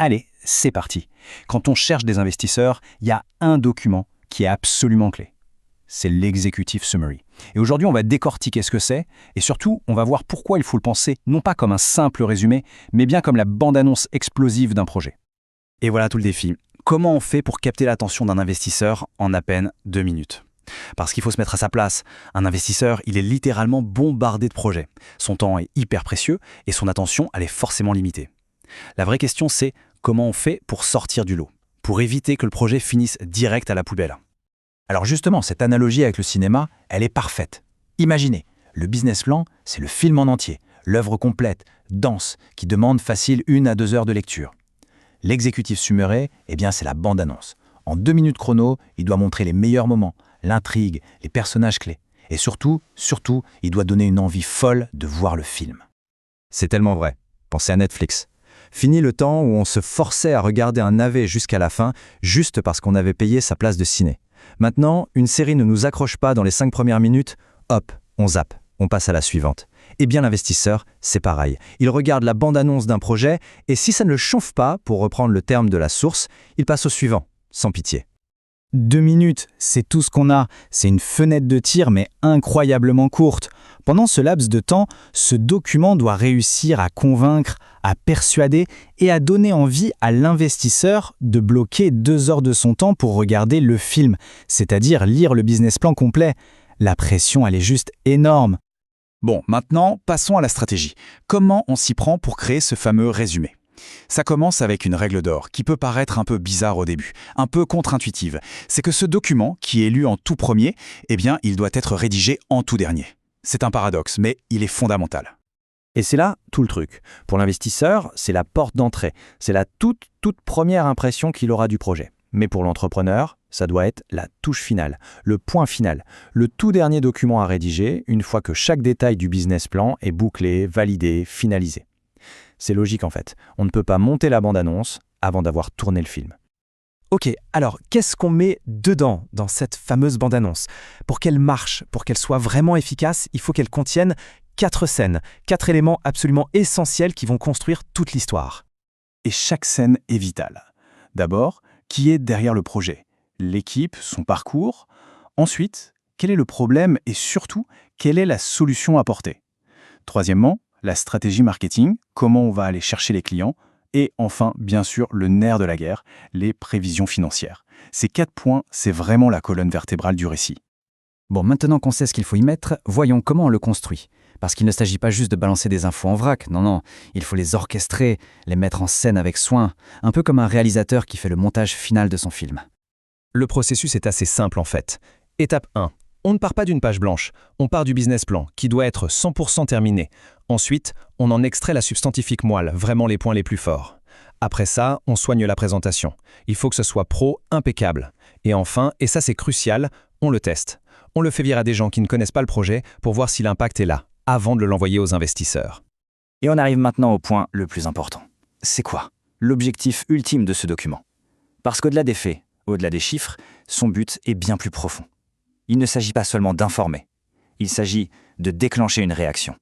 Allez, c'est parti. Quand on cherche des investisseurs, il y a un document qui est absolument clé. C'est l'executive summary. Et aujourd'hui, on va décortiquer ce que c'est, et surtout, on va voir pourquoi il faut le penser non pas comme un simple résumé, mais bien comme la bande-annonce explosive d'un projet. Et voilà tout le défi. Comment on fait pour capter l'attention d'un investisseur en à peine 2 minutes ? Parce qu'il faut se mettre à sa place. Un investisseur, il est littéralement bombardé de projets. Son temps est hyper précieux et son attention, elle est forcément limitée. La vraie question, c'est comment on fait pour sortir du lot, pour éviter que le projet finisse direct à la poubelle. Alors justement, cette analogie avec le cinéma, elle est parfaite. Imaginez, le business plan, c'est le film en entier, l'œuvre complète, dense, qui demande facile 1 à 2 heures de lecture. L'executive summary, eh bien, c'est la bande-annonce. En 2 minutes chrono, il doit montrer les meilleurs moments, l'intrigue, les personnages clés. Et surtout, il doit donner une envie folle de voir le film. C'est tellement vrai. Pensez à Netflix. Fini le temps où on se forçait à regarder un navet jusqu'à la fin, juste parce qu'on avait payé sa place de ciné. Maintenant, une série ne nous accroche pas dans les 5 premières minutes, hop, on zappe, on passe à la suivante. Eh bien l'investisseur, c'est pareil. Il regarde la bande-annonce d'un projet, et si ça ne le chauffe pas, pour reprendre le terme de la source, il passe au suivant, sans pitié. 2 minutes, c'est tout ce qu'on a. C'est une fenêtre de tir, mais incroyablement courte. Pendant ce laps de temps, ce document doit réussir à convaincre, à persuader et à donner envie à l'investisseur de bloquer 2 heures de son temps pour regarder le film, c'est-à-dire lire le business plan complet. La pression, elle est juste énorme. Bon, maintenant, passons à la stratégie. Comment on s'y prend pour créer ce fameux résumé ? Ça commence avec une règle d'or qui peut paraître un peu bizarre au début, un peu contre-intuitive. C'est que ce document, qui est lu en tout premier, eh bien, il doit être rédigé en tout dernier. C'est un paradoxe, mais il est fondamental. Et c'est là tout le truc. Pour l'investisseur, c'est la porte d'entrée. C'est la toute première impression qu'il aura du projet. Mais pour l'entrepreneur, ça doit être la touche finale, le point final, le tout dernier document à rédiger une fois que chaque détail du business plan est bouclé, validé, finalisé. C'est logique en fait. On ne peut pas monter la bande-annonce avant d'avoir tourné le film. Ok, alors qu'est-ce qu'on met dedans dans cette fameuse bande-annonce ? Pour qu'elle marche, pour qu'elle soit vraiment efficace, il faut qu'elle contienne 4 scènes, 4 éléments absolument essentiels qui vont construire toute l'histoire. Et chaque scène est vitale. D'abord, qui est derrière le projet ? L'équipe, son parcours. Ensuite, quel est le problème et surtout, quelle est la solution apportée ? Troisièmement, la stratégie marketing, comment on va aller chercher les clients. Et enfin, bien sûr, le nerf de la guerre, les prévisions financières. Ces 4 points, c'est vraiment la colonne vertébrale du récit. Bon, maintenant qu'on sait ce qu'il faut y mettre, voyons comment on le construit. Parce qu'il ne s'agit pas juste de balancer des infos en vrac, non, il faut les orchestrer, les mettre en scène avec soin, un peu comme un réalisateur qui fait le montage final de son film. Le processus est assez simple en fait. Étape 1. On ne part pas d'une page blanche, on part du business plan, qui doit être 100% terminé. Ensuite, on en extrait la substantifique moelle, vraiment les points les plus forts. Après ça, on soigne la présentation. Il faut que ce soit pro, impeccable. Et enfin, et ça c'est crucial, on le teste. On le fait virer à des gens qui ne connaissent pas le projet pour voir si l'impact est là, avant de l'envoyer aux investisseurs. Et on arrive maintenant au point le plus important. C'est quoi l'objectif ultime de ce document ? Parce qu'au-delà des faits, au-delà des chiffres, son but est bien plus profond. Il ne s'agit pas seulement d'informer, il s'agit de déclencher une réaction.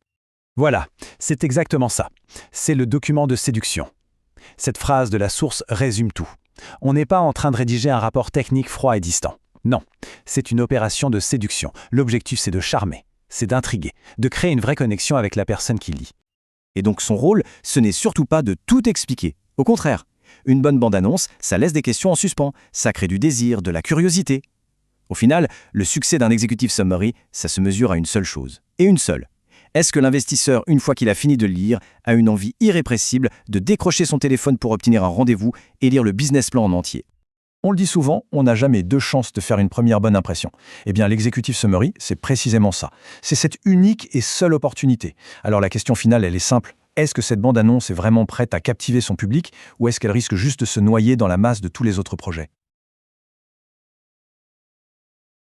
Voilà, c'est exactement ça. C'est le document de séduction. Cette phrase de la source résume tout. On n'est pas en train de rédiger un rapport technique froid et distant. Non, c'est une opération de séduction. L'objectif, c'est de charmer, c'est d'intriguer, de créer une vraie connexion avec la personne qui lit. Et donc son rôle, ce n'est surtout pas de tout expliquer. Au contraire, une bonne bande-annonce, ça laisse des questions en suspens, ça crée du désir, de la curiosité. Au final, le succès d'un executive summary, ça se mesure à une seule chose. Et une seule. Est-ce que l'investisseur, une fois qu'il a fini de le lire, a une envie irrépressible de décrocher son téléphone pour obtenir un rendez-vous et lire le business plan en entier ? On le dit souvent, on n'a jamais 2 chances de faire une première bonne impression. Eh bien, l'executive summary, c'est précisément ça. C'est cette unique et seule opportunité. Alors la question finale, elle est simple. Est-ce que cette bande-annonce est vraiment prête à captiver son public ou est-ce qu'elle risque juste de se noyer dans la masse de tous les autres projets ?